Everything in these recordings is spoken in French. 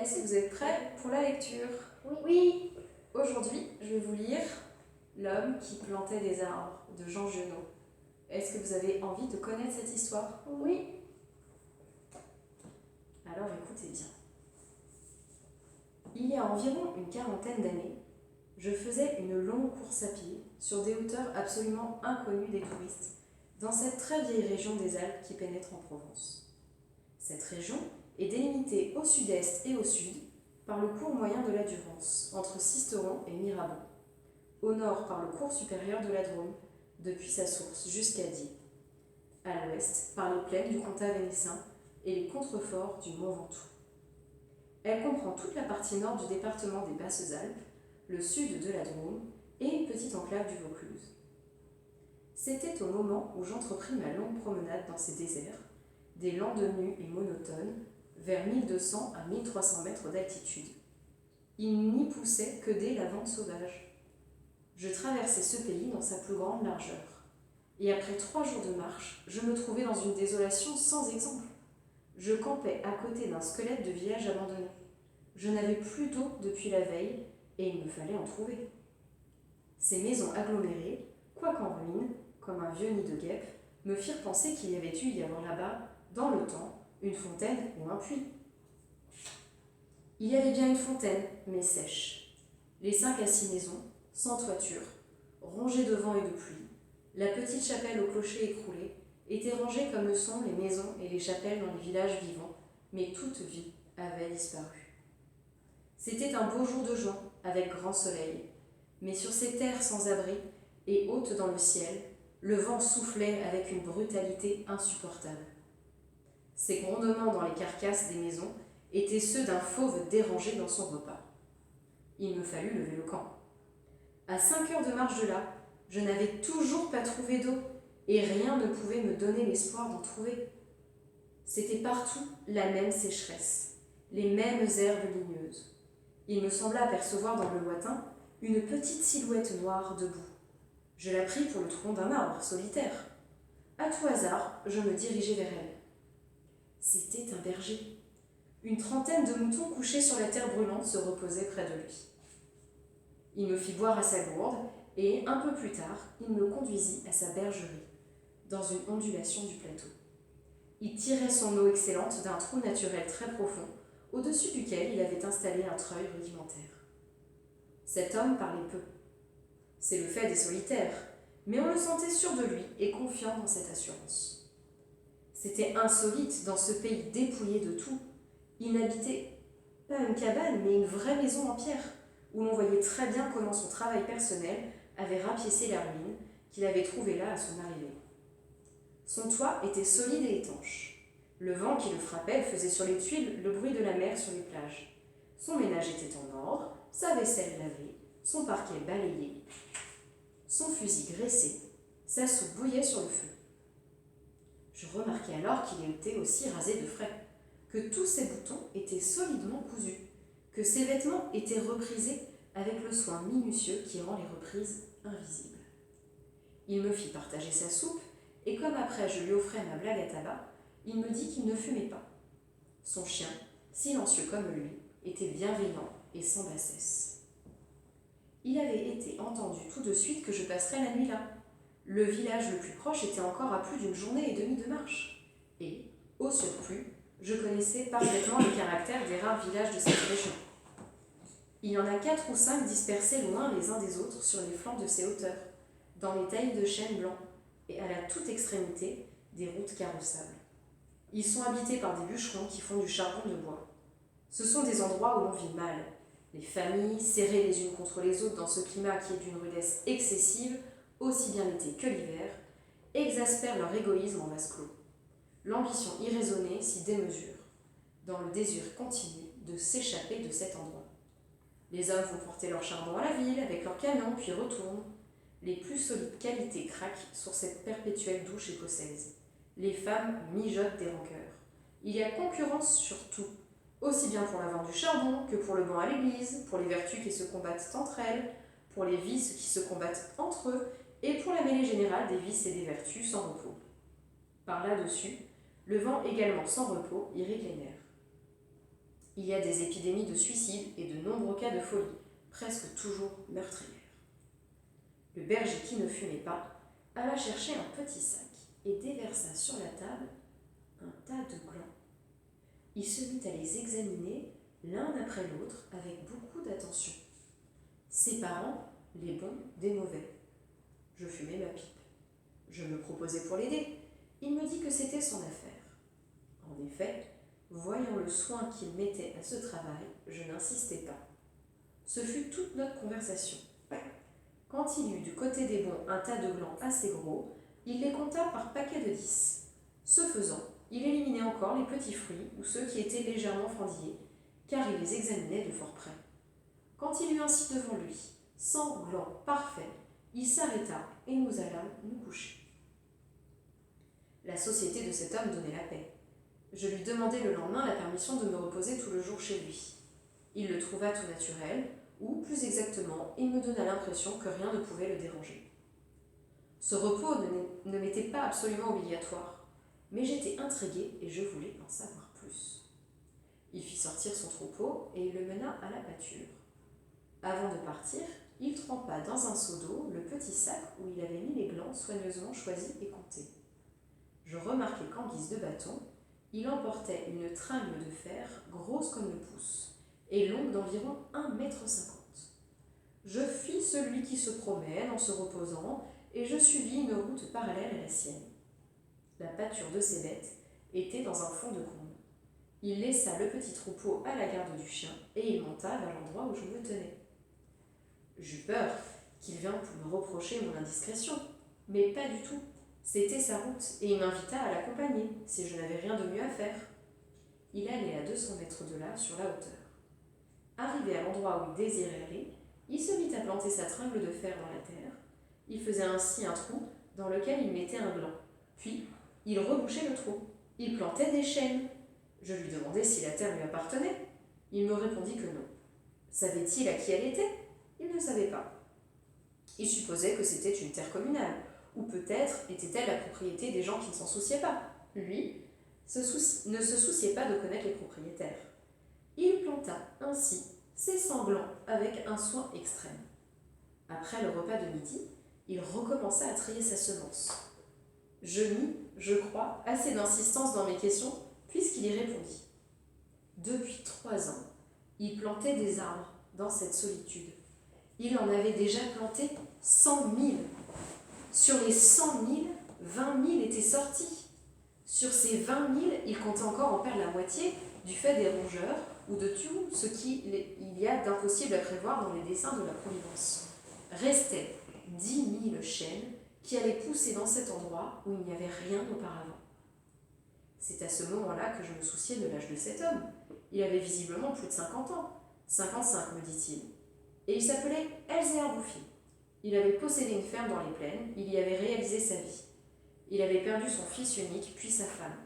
Est-ce que vous êtes prêts pour la lecture? Oui. Aujourd'hui, je vais vous lire L'homme qui plantait des arbres de Jean Giono. Est-ce que vous avez envie de connaître cette histoire? Oui. Alors écoutez bien. Il y a environ une quarantaine d'années, je faisais une longue course à pied sur des hauteurs absolument inconnues des touristes dans cette très vieille région des Alpes qui pénètre en Provence. Cette région est délimitée au sud-est et au sud par le cours moyen de la Durance, entre Sisteron et Mirabeau, au nord par le cours supérieur de la Drôme, depuis sa source jusqu'à Die, à l'ouest par les plaines du Comtat vénessin et les contreforts du Mont Ventoux. Elle comprend toute la partie nord du département des Basses-Alpes, le sud de la Drôme et une petite enclave du Vaucluse. C'était au moment où j'entrepris ma longue promenade dans ces déserts, des landes nues et monotones, vers 1200 à 1300 mètres d'altitude. Il n'y poussait que des lavandes sauvages. Je traversais ce pays dans sa plus grande largeur. Et après 3 jours de marche, je me trouvais dans une désolation sans exemple. Je campais à côté d'un squelette de village abandonné. Je n'avais plus d'eau depuis la veille et il me fallait en trouver. Ces maisons agglomérées, quoiqu'en ruine, comme un vieux nid de guêpes, me firent penser qu'il y avait dû y avoir là-bas, dans le temps, une fontaine ou un puits. Il y avait bien une fontaine, mais sèche. Les 5 à 6 maisons, sans toiture, rongées de vent et de pluie, la petite chapelle au clocher écroulé, étaient rangées comme le sont les maisons et les chapelles dans les villages vivants, mais toute vie avait disparu. C'était un beau jour de juin, avec grand soleil, mais sur ces terres sans abri et hautes dans le ciel, le vent soufflait avec une brutalité insupportable. Ces grondements dans les carcasses des maisons étaient ceux d'un fauve dérangé dans son repas. Il me fallut lever le camp. À 5 heures de marche de là, je n'avais toujours pas trouvé d'eau et rien ne pouvait me donner l'espoir d'en trouver. C'était partout la même sécheresse, les mêmes herbes ligneuses. Il me sembla apercevoir dans le lointain une petite silhouette noire debout. Je la pris pour le tronc d'un arbre solitaire. À tout hasard, je me dirigeai vers elle. C'était un berger. Une trentaine de moutons couchés sur la terre brûlante se reposaient près de lui. Il me fit boire à sa gourde et, un peu plus tard, il me conduisit à sa bergerie, dans une ondulation du plateau. Il tirait son eau excellente d'un trou naturel très profond, au-dessus duquel il avait installé un treuil rudimentaire. Cet homme parlait peu. C'est le fait des solitaires, mais on le sentait sûr de lui et confiant dans cette assurance. C'était insolite dans ce pays dépouillé de tout. Il n'habitait pas une cabane, mais une vraie maison en pierre, où l'on voyait très bien comment son travail personnel avait rapiécé la ruine qu'il avait trouvée là à son arrivée. Son toit était solide et étanche. Le vent qui le frappait faisait sur les tuiles le bruit de la mer sur les plages. Son ménage était en ordre, sa vaisselle lavée, son parquet balayé, son fusil graissé, sa soupe bouillait sur le feu. Je remarquai alors qu'il était aussi rasé de frais, que tous ses boutons étaient solidement cousus, que ses vêtements étaient reprisés avec le soin minutieux qui rend les reprises invisibles. Il me fit partager sa soupe, et comme après je lui offrais ma blague à tabac, il me dit qu'il ne fumait pas. Son chien, silencieux comme lui, était bienveillant et sans bassesse. Il avait été entendu tout de suite que je passerais la nuit là. Le village le plus proche était encore à plus d'une journée et demie de marche. Et, au surplus, je connaissais parfaitement le caractère des rares villages de cette région. Il y en a 4 ou 5 dispersés loin les uns des autres sur les flancs de ces hauteurs, dans les taillis de chênes blancs et à la toute extrémité des routes carrossables. Ils sont habités par des bûcherons qui font du charbon de bois. Ce sont des endroits où l'on vit mal. Les familles, serrées les unes contre les autres dans ce climat qui est d'une rudesse excessive, aussi bien l'été que l'hiver, exaspèrent leur égoïsme en vase clos. L'ambition irraisonnée s'y démesure, dans le désir continu de s'échapper de cet endroit. Les hommes font porter leur charbon à la ville avec leurs canons, puis retournent. Les plus solides qualités craquent sur cette perpétuelle douche écossaise. Les femmes mijotent des rancœurs. Il y a concurrence sur tout, aussi bien pour la vente du charbon que pour le banc à l'église, pour les vertus qui se combattent entre elles, pour les vices qui se combattent entre eux, et pour la mêlée générale des vices et des vertus sans repos. Par là-dessus, le vent également sans repos irrigue les nerfs. Il y a des épidémies de suicide et de nombreux cas de folie, presque toujours meurtrières. Le berger qui ne fumait pas alla chercher un petit sac et déversa sur la table un tas de glands. Il se mit à les examiner l'un après l'autre avec beaucoup d'attention, séparant les bons des mauvais. Je fumais ma pipe. Je me proposais pour l'aider. Il me dit que c'était son affaire. En effet, voyant le soin qu'il mettait à ce travail, je n'insistais pas. Ce fut toute notre conversation. Quand il eut du côté des bons un tas de glands assez gros, il les compta par paquets de 10. Ce faisant, il éliminait encore les petits fruits ou ceux qui étaient légèrement fendillés, car il les examinait de fort près. Quand il eut ainsi devant lui 100 glands parfaits, il s'arrêta et nous allâmes nous coucher. La société de cet homme donnait la paix. Je lui demandai le lendemain la permission de me reposer tout le jour chez lui. Il le trouva tout naturel, ou plus exactement, il me donna l'impression que rien ne pouvait le déranger. Ce repos ne m'était pas absolument obligatoire, mais j'étais intriguée et je voulais en savoir plus. Il fit sortir son troupeau et il le mena à la pâture. Avant de partir, il trempa dans un seau d'eau le petit sac où il avait mis les glands soigneusement choisis et comptés. Je remarquai qu'en guise de bâton, il emportait une tringle de fer grosse comme le pouce et longue d'environ 1,50 m. Je fis celui qui se promène en se reposant et je suivis une route parallèle à la sienne. La pâture de ces bêtes était dans un fond de combe. Il laissa le petit troupeau à la garde du chien et il monta vers l'endroit où je me tenais. J'eus peur qu'il vînt pour me reprocher mon indiscrétion, mais pas du tout. C'était sa route et il m'invita à l'accompagner si je n'avais rien de mieux à faire. Il allait à 200 mètres de là sur la hauteur. Arrivé à l'endroit où il désirait aller, il se mit à planter sa tringle de fer dans la terre. Il faisait ainsi un trou dans lequel il mettait un gland. Puis, il rebouchait le trou. Il plantait des chênes. Je lui demandai si la terre lui appartenait. Il me répondit que non. Savait-il à qui elle était ? Il ne savait pas. Il supposait que c'était une terre communale, ou peut-être était-elle la propriété des gens qui ne s'en souciaient pas. Lui ne se souciait pas de connaître les propriétaires. Il planta ainsi ses 100 glands avec un soin extrême. Après le repas de midi, il recommença à trier sa semence. Je mis, je crois, assez d'insistance dans mes questions, puisqu'il y répondit. Depuis 3 ans, il plantait des arbres dans cette solitude. Il en avait déjà planté 100 000. Sur les 100 000, 20 000 étaient sortis. Sur ces 20 000, il comptait encore en perdre la moitié du fait des rongeurs ou de tout ce qu'il y a d'impossible à prévoir dans les desseins de la Providence. Restaient 10 000 chênes qui allaient pousser dans cet endroit où il n'y avait rien auparavant. C'est à ce moment-là que je me souciais de l'âge de cet homme. Il avait visiblement plus de 50 ans, 55 me dit-il, et il s'appelait Elzéar Bouffi. Il avait possédé une ferme dans les plaines, il y avait réalisé sa vie. Il avait perdu son fils unique, puis sa femme.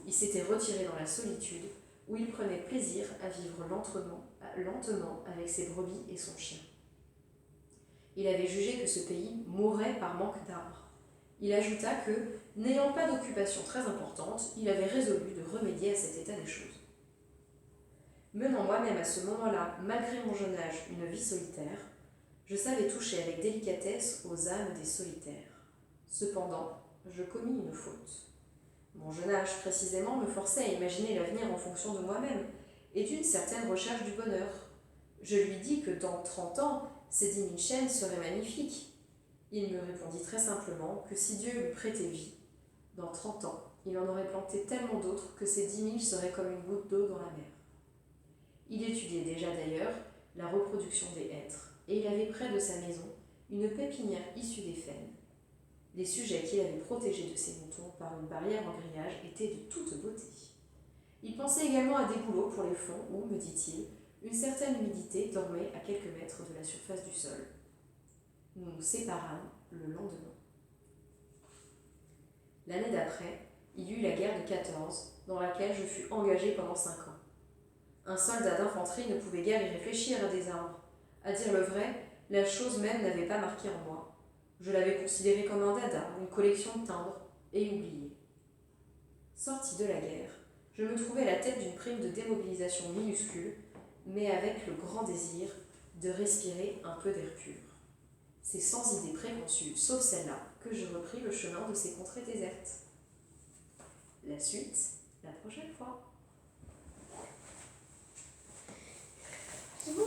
Il s'était retiré dans la solitude, où il prenait plaisir à vivre lentement avec ses brebis et son chien. Il avait jugé que ce pays mourrait par manque d'arbres. Il ajouta que, n'ayant pas d'occupation très importante, il avait résolu de remédier à cet état des choses. Menant moi-même à ce moment-là, malgré mon jeune âge, une vie solitaire, je savais toucher avec délicatesse aux âmes des solitaires. Cependant, je commis une faute. Mon jeune âge, précisément, me forçait à imaginer l'avenir en fonction de moi-même et d'une certaine recherche du bonheur. Je lui dis que dans 30 ans, ces 10 000 chênes seraient magnifiques. Il me répondit très simplement que si Dieu lui prêtait vie, dans 30 ans, il en aurait planté tellement d'autres que ces 10 000 seraient comme une goutte d'eau dans la mer. Il étudiait déjà d'ailleurs la reproduction des hêtres et il avait près de sa maison une pépinière issue des faînes. Les sujets qu'il avait protégés de ses moutons par une barrière en grillage étaient de toute beauté. Il pensait également à des bouleaux pour les fonds où, me dit-il, une certaine humidité dormait à quelques mètres de la surface du sol. Nous nous séparâmes le lendemain. L'année d'après, il y eut la guerre de 14, dans laquelle je fus engagé pendant 5 ans. Un soldat d'infanterie ne pouvait guère y réfléchir à des arbres. À dire le vrai, la chose même n'avait pas marqué en moi. Je l'avais considéré comme un dada, une collection de timbres, et oublié. Sorti de la guerre, je me trouvais à la tête d'une prime de démobilisation minuscule, mais avec le grand désir de respirer un peu d'air pur. C'est sans idée préconçue, sauf celle-là, que je repris le chemin de ces contrées désertes. La suite, la prochaine fois. C'est bon,